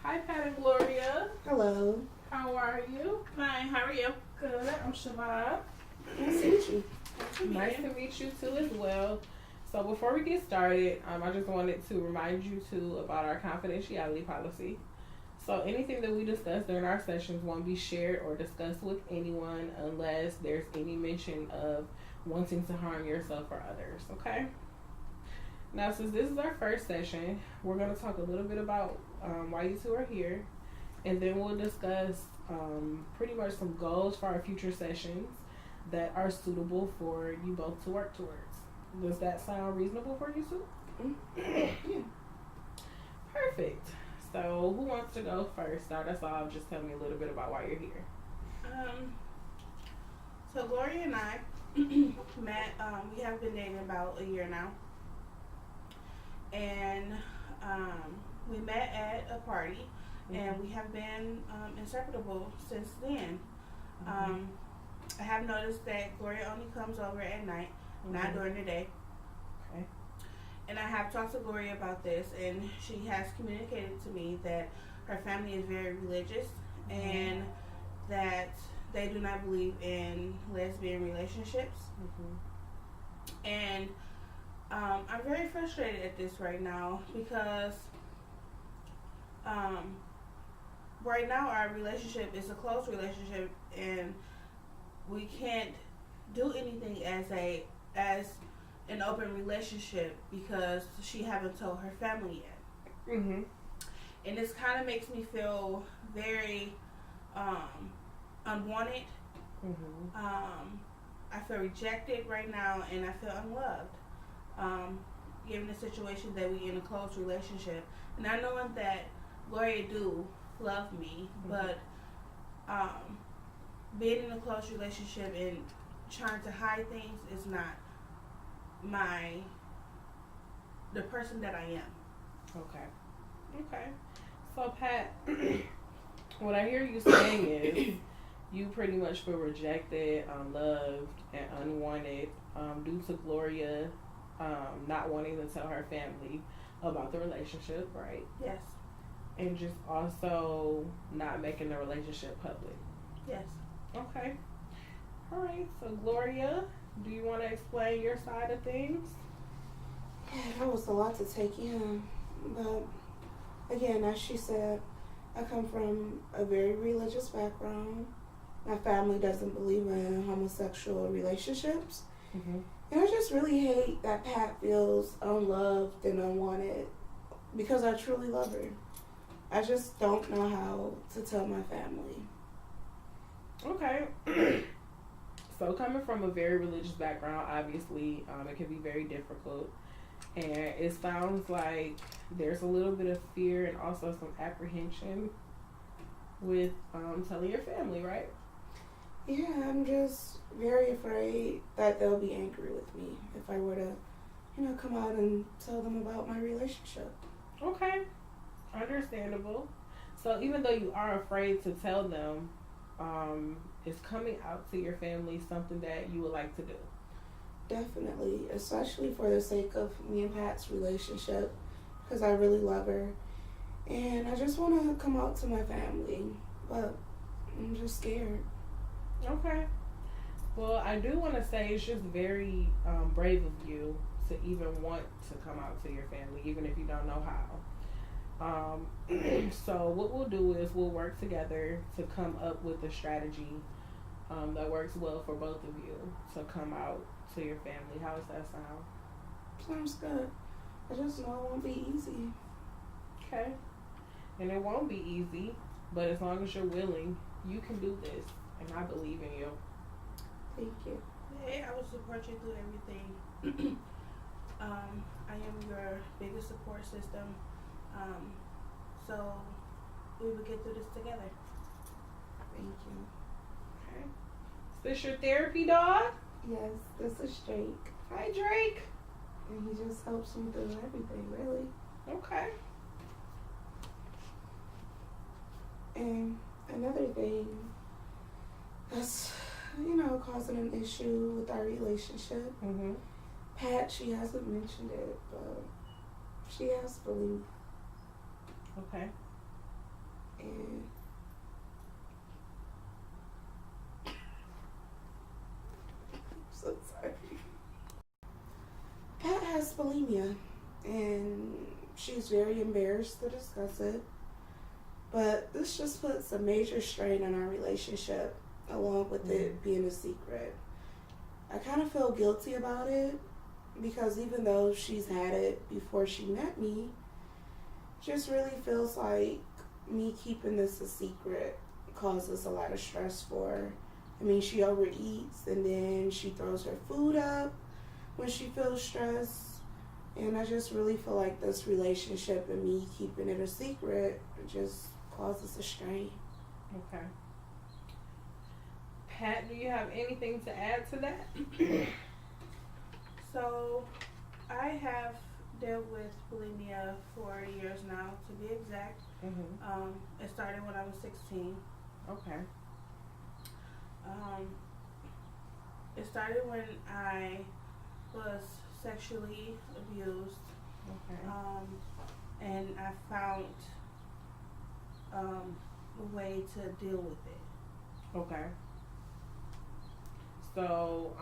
Hi, Pat and Gloria. Hello. How are you? Fine, how are you? Good. I'm Shabab. Nice to meet you. Nice to meet you too as well. So before we get started, I just wanted to remind you too about our confidentiality policy. So anything that we discuss during our sessions won't be shared or discussed with anyone unless there's any mention of wanting to harm yourself or others. Okay. Now, since this is our first session, we're going to talk a little bit about why you two are here, and then we'll discuss pretty much some goals for our future sessions that are suitable for you both to work towards. Does that sound reasonable for you two? Yeah. Perfect. So, who wants to go first? Start us off. Just tell me a little bit about why you're here. So Gloria and I met, we have been dating about a year now. And we met at a party, and we have been inseparable since then. I have noticed that Gloria only comes over at night, not during the day. Okay. And I have talked to Gloria about this, and she has communicated to me that her family is very religious and that they do not believe in lesbian relationships. And I'm very frustrated at this right now because right now our relationship is a close relationship, and we can't do anything as an open relationship because she haven't told her family yet. And this kind of makes me feel very unwanted. I feel rejected right now, and I feel unloved. Given the situation that we in a close relationship, and I know that Gloria do love me, but being in a close relationship and trying to hide things is not the person that I am. Okay. So, Pat, what I hear you saying is you pretty much feel rejected, unloved, and unwanted due to Gloria not wanting to tell her family about the relationship, right? Yes. And just also not making the relationship public. Yes. Okay. All right. So, Gloria, do you want to explain your side of things? Yeah, that was a lot to take in. But again, as she said, I come from a very religious background. My family doesn't believe in homosexual relationships. And I just really hate that Pat feels unloved and unwanted because I truly love her. I just don't know how to tell my family. Okay. So coming from a very religious background, obviously, it can be very difficult. And it sounds like there's a little bit of fear and also some apprehension with telling your family, right? Yeah, I'm just very afraid that they'll be angry with me if I were to, come out and tell them about my relationship. Okay. Understandable. So even though you are afraid to tell them, is coming out to your family something that you would like to do? Definitely, especially for the sake of me and Pat's relationship, because I really love her. And I just want to come out to my family, but I'm just scared. Okay. Well, I do want to say it's just very brave of you to even want to come out to your family, even if you don't know how. So what we'll do is we'll work together to come up with a strategy that works well for both of you to come out to your family. How does that sound? Sounds good. I just know it won't be easy. Okay. And it won't be easy, but as long as you're willing, you can do this. And I believe in you. Thank you. Yeah, I will support you through everything. I am your biggest support system. So we will get through this together. Thank you. Okay. Is this your therapy dog? Yes, this is Drake. Hi, Drake. And he just helps me through everything, really. Okay. And another thing that's, causing an issue with our relationship. Pat, she hasn't mentioned it, but she has belief. Okay. bulimia, and she's very embarrassed to discuss it. But this just puts a major strain on our relationship, along with it being a secret. I kind of feel guilty about it because even though she's had it before she met me, it just really feels like me keeping this a secret causes a lot of stress for her. I mean, she overeats and then she throws her food up when she feels stressed. And I just really feel like this relationship and me keeping it a secret just causes a strain. Okay. Pat, do you have anything to add to that? So, I have dealt with bulimia for years now, to be exact. It started when I was 16. Okay. It started when I was sexually abused. Okay. And I found a way to deal with it. Okay. So,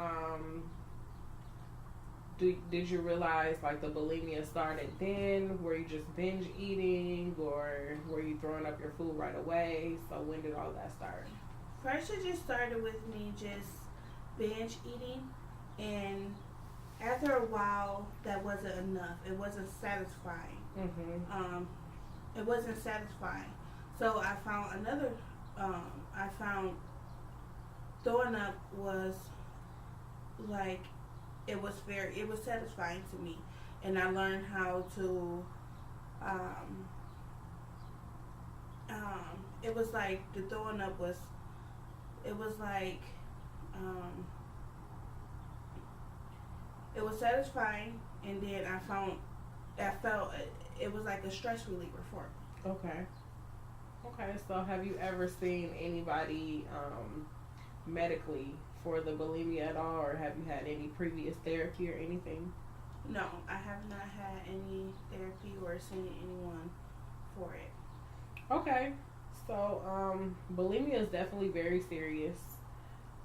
did you realize like the bulimia started then? Were you just binge eating, or were you throwing up your food right away? So when did all that start? First, it just started with me just binge eating, and after a while, that wasn't enough. It wasn't satisfying. It wasn't satisfying. So I found another. I found throwing up was like it was satisfying to me, and I learned how to. It was like the throwing up was. It was like. It was satisfying, and then I felt it was like a stress reliever for me. Okay. Okay. So have you ever seen anybody medically for the bulimia at all, or have you had any previous therapy or anything? No, I have not had any therapy or seen anyone for it. Okay. So bulimia is definitely very serious,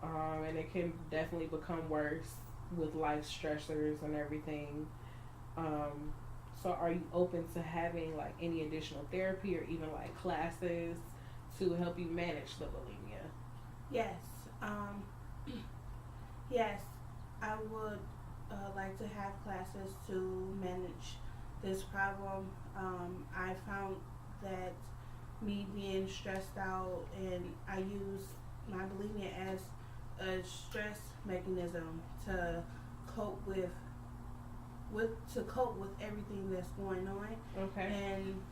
and it can definitely become worse with life stressors and everything. So are you open to having like any additional therapy or even like classes to help you manage the bulimia? Yes. Yes, I would like to have classes to manage this problem. I found that me being stressed out, and I use my bulimia as a stress mechanism to cope with everything that's going on. Okay. And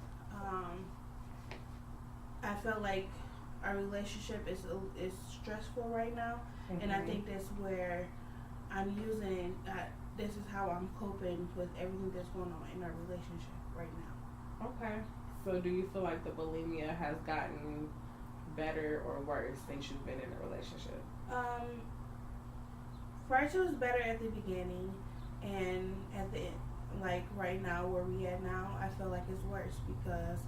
I feel like our relationship is stressful right now, and I think that's where I'm using. This is how I'm coping with everything that's going on in our relationship right now. Okay. So do you feel like the bulimia has gotten better or worse since you've been in a relationship? First it was better at the beginning, and at the end, like right now where we at now, I feel like it's worse because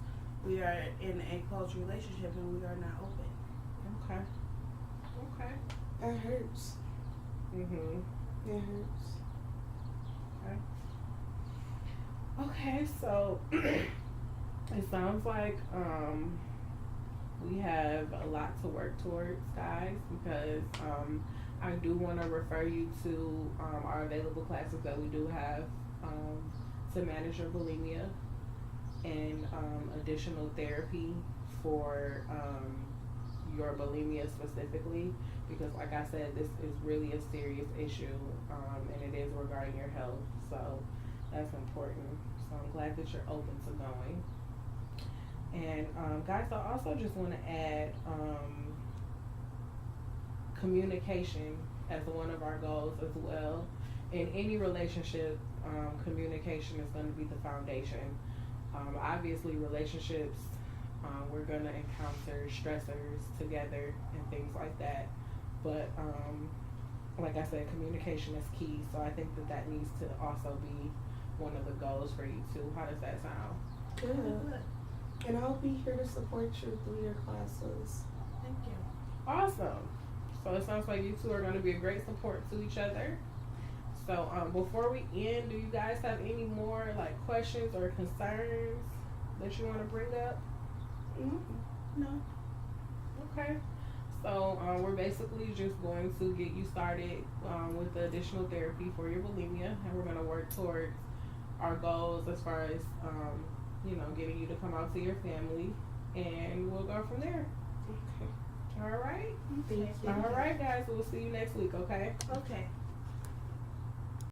we are in a close relationship and we are not open. Okay. Okay. That hurts. It hurts. Okay. Okay, so it sounds like we have a lot to work towards, guys, because I do want to refer you to our available classes that we do have to manage your bulimia, and additional therapy for your bulimia specifically, because like I said, this is really a serious issue, and it is regarding your health, so that's important. So I'm glad that you're open to going. And guys, I also just want to add communication as one of our goals as well. In any relationship, communication is going to be the foundation. Obviously, relationships, we're going to encounter stressors together and things like that. But like I said, communication is key. So I think that needs to also be one of the goals for you too. How does that sound? Good. And I'll be here to support you through your classes. Thank you. Awesome. So it sounds like you two are going to be a great support to each other. So before we end, do you guys have any more like questions or concerns that you want to bring up? No. Okay. So we're basically just going to get you started with the additional therapy for your bulimia, and we're going to work towards our goals as far as getting you to come out to your family, and we'll go from there. Okay. All right. Thank you. All right, guys. We'll see you next week. Okay. Okay.